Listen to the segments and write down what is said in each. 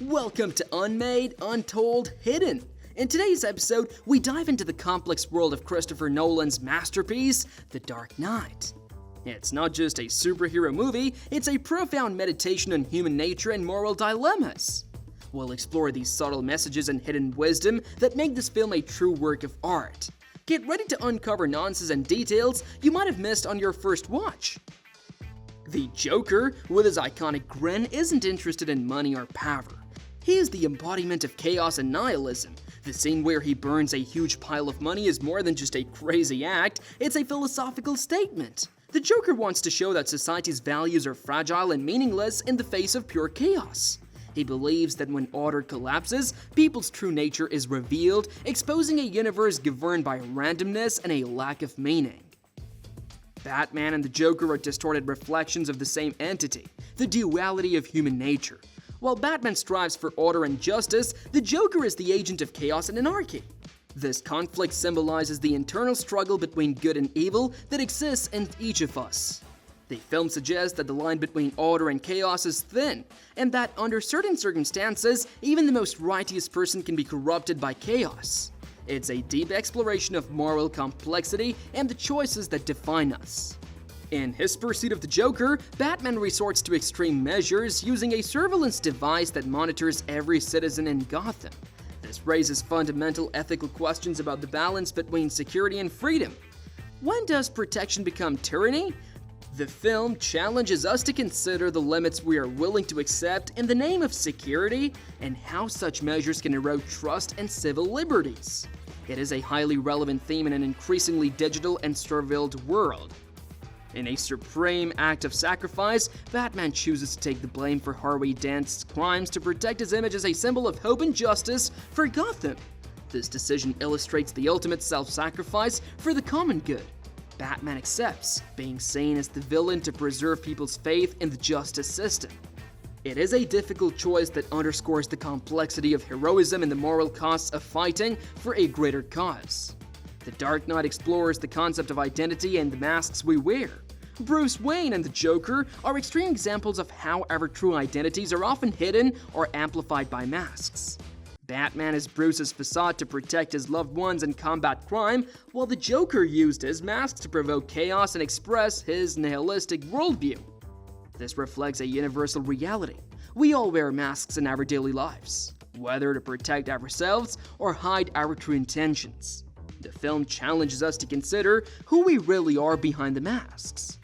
Welcome to Unmade, Untold, Hidden. In today's episode, we dive into the complex world of Christopher Nolan's masterpiece, The Dark Knight. It's not just a superhero movie, it's a profound meditation on human nature and moral dilemmas. We'll explore these subtle messages and hidden wisdom that make this film a true work of art. Get ready to uncover nuances and details you might have missed on your first watch. The Joker, with his iconic grin, isn't interested in money or power. He is the embodiment of chaos and nihilism. The scene where he burns a huge pile of money is more than just a crazy act, it's a philosophical statement. The Joker wants to show that society's values are fragile and meaningless in the face of pure chaos. He believes that when order collapses, people's true nature is revealed, exposing a universe governed by randomness and a lack of meaning. Batman and the Joker are distorted reflections of the same entity, the duality of human nature. While Batman strives for order and justice, the Joker is the agent of chaos and anarchy. This conflict symbolizes the internal struggle between good and evil that exists in each of us. The film suggests that the line between order and chaos is thin, and that under certain circumstances, even the most righteous person can be corrupted by chaos. It's a deep exploration of moral complexity and the choices that define us. In his pursuit of the Joker, Batman resorts to extreme measures using a surveillance device that monitors every citizen in Gotham. This raises fundamental ethical questions about the balance between security and freedom. When does protection become tyranny? The film challenges us to consider the limits we are willing to accept in the name of security and how such measures can erode trust and civil liberties. It is a highly relevant theme in an increasingly digital and surveilled world. In a supreme act of sacrifice, Batman chooses to take the blame for Harvey Dent's crimes to protect his image as a symbol of hope and justice for Gotham. This decision illustrates the ultimate self-sacrifice for the common good. Batman accepts being seen as the villain to preserve people's faith in the justice system. It is a difficult choice that underscores the complexity of heroism and the moral costs of fighting for a greater cause. The Dark Knight explores the concept of identity and the masks we wear. Bruce Wayne and the Joker are extreme examples of how our true identities are often hidden or amplified by masks. Batman is Bruce's facade to protect his loved ones and combat crime, while the Joker used his mask to provoke chaos and express his nihilistic worldview. This reflects a universal reality. We all wear masks in our daily lives, whether to protect ourselves or hide our true intentions. The film challenges us to consider who we really are behind the masks.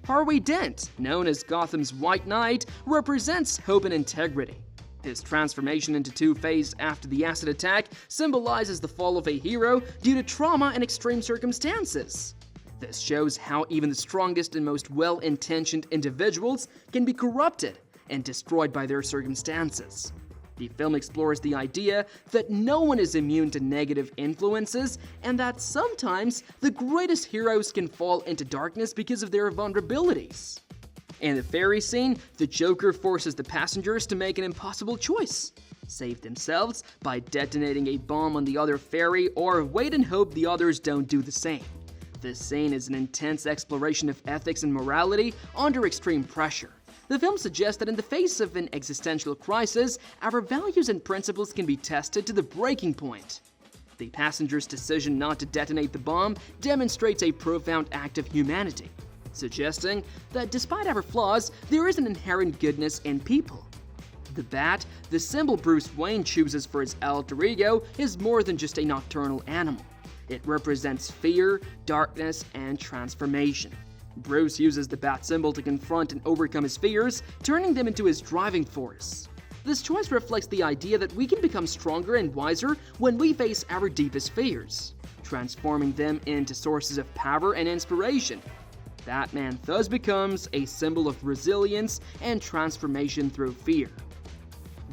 Harvey Dent, known as Gotham's White Knight, represents hope and integrity. His transformation into Two-Face after the acid attack symbolizes the fall of a hero due to trauma and extreme circumstances. This shows how even the strongest and most well-intentioned individuals can be corrupted and destroyed by their circumstances. The film explores the idea that no one is immune to negative influences and that sometimes the greatest heroes can fall into darkness because of their vulnerabilities. In the ferry scene, the Joker forces the passengers to make an impossible choice: save themselves by detonating a bomb on the other ferry or wait and hope the others don't do the same. This scene is an intense exploration of ethics and morality under extreme pressure. The film suggests that in the face of an existential crisis, our values and principles can be tested to the breaking point. The passenger's decision not to detonate the bomb demonstrates a profound act of humanity, suggesting that despite our flaws, there is an inherent goodness in people. The bat, the symbol Bruce Wayne chooses for his alter ego, is more than just a nocturnal animal. It represents fear, darkness, and transformation. Bruce uses the bat symbol to confront and overcome his fears, turning them into his driving force. This choice reflects the idea that we can become stronger and wiser when we face our deepest fears, transforming them into sources of power and inspiration. Batman thus becomes a symbol of resilience and transformation through fear.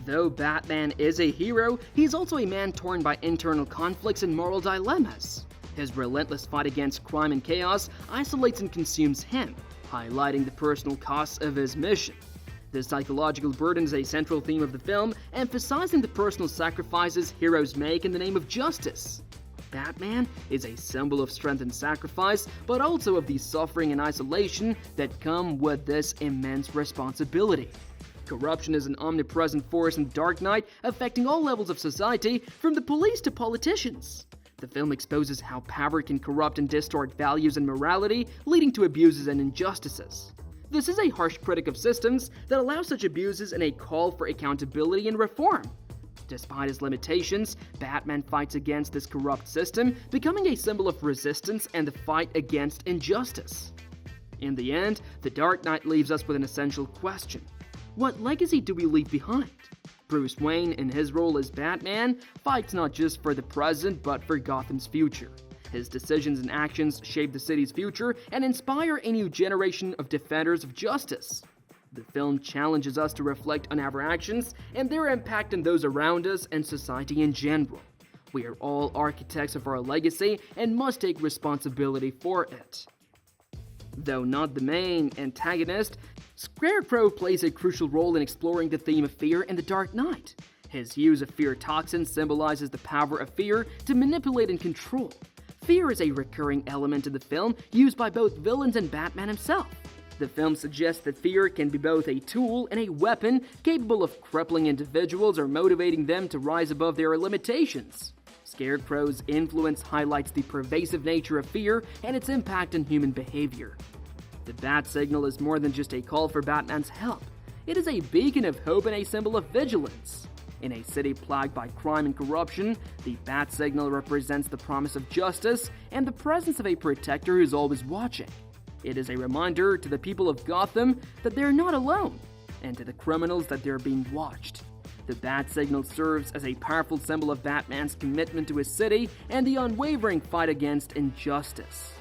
Though Batman is a hero, he's also a man torn by internal conflicts and moral dilemmas. His relentless fight against crime and chaos isolates and consumes him, highlighting the personal costs of his mission. The psychological burden is a central theme of the film, emphasizing the personal sacrifices heroes make in the name of justice. Batman is a symbol of strength and sacrifice, but also of the suffering and isolation that come with this immense responsibility. Corruption is an omnipresent force in The Dark Knight, affecting all levels of society, from the police to politicians. The film exposes how power can corrupt and distort values and morality, leading to abuses and injustices. This is a harsh critic of systems that allow such abuses and a call for accountability and reform. Despite his limitations, Batman fights against this corrupt system, becoming a symbol of resistance and the fight against injustice. In the end, The Dark Knight leaves us with an essential question. What legacy do we leave behind? Bruce Wayne, in his role as Batman, fights not just for the present but for Gotham's future. His decisions and actions shape the city's future and inspire a new generation of defenders of justice. The film challenges us to reflect on our actions and their impact on those around us and society in general. We are all architects of our legacy and must take responsibility for it. Though not the main antagonist, Scarecrow plays a crucial role in exploring the theme of fear in The Dark Knight. His use of fear toxin symbolizes the power of fear to manipulate and control. Fear is a recurring element in the film, used by both villains and Batman himself. The film suggests that fear can be both a tool and a weapon capable of crippling individuals or motivating them to rise above their limitations. Scarecrow's influence highlights the pervasive nature of fear and its impact on human behavior. The bat signal is more than just a call for Batman's help. It is a beacon of hope and a symbol of vigilance. In a city plagued by crime and corruption, the bat signal represents the promise of justice and the presence of a protector who's always watching. It is a reminder to the people of Gotham that they're not alone, and to the criminals that they're being watched. The bat signal serves as a powerful symbol of Batman's commitment to his city and the unwavering fight against injustice.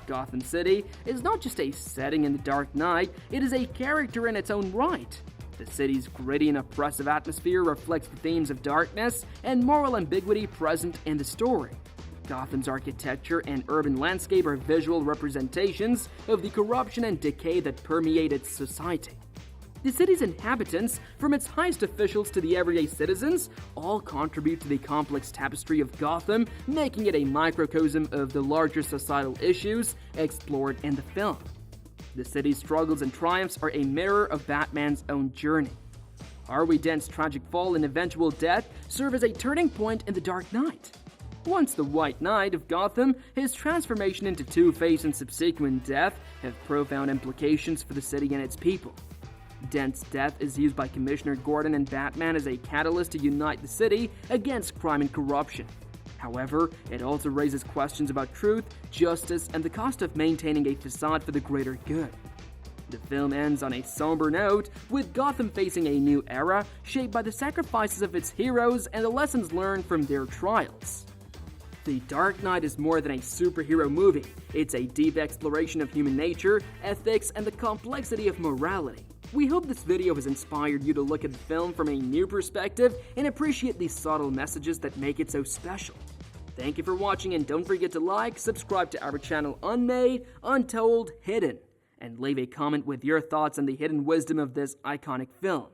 Gotham City is not just a setting in The Dark Knight, it is a character in its own right. The city's gritty and oppressive atmosphere reflects the themes of darkness and moral ambiguity present in the story. Gotham's architecture and urban landscape are visual representations of the corruption and decay that permeate its society. The city's inhabitants, from its highest officials to the everyday citizens, all contribute to the complex tapestry of Gotham, making it a microcosm of the larger societal issues explored in the film. The city's struggles and triumphs are a mirror of Batman's own journey. Harvey Dent's tragic fall and eventual death serve as a turning point in The Dark Knight. Once the White Knight of Gotham, his transformation into Two-Face and subsequent death have profound implications for the city and its people. Dent's death is used by Commissioner Gordon and Batman as a catalyst to unite the city against crime and corruption. However, it also raises questions about truth, justice, and the cost of maintaining a facade for the greater good. The film ends on a somber note, with Gotham facing a new era shaped by the sacrifices of its heroes and the lessons learned from their trials. The Dark Knight is more than a superhero movie. It's a deep exploration of human nature, ethics, and the complexity of morality. We hope this video has inspired you to look at the film from a new perspective and appreciate the subtle messages that make it so special. Thank you for watching, and don't forget to like, subscribe to our channel Unmade, Untold, Hidden, and leave a comment with your thoughts on the hidden wisdom of this iconic film.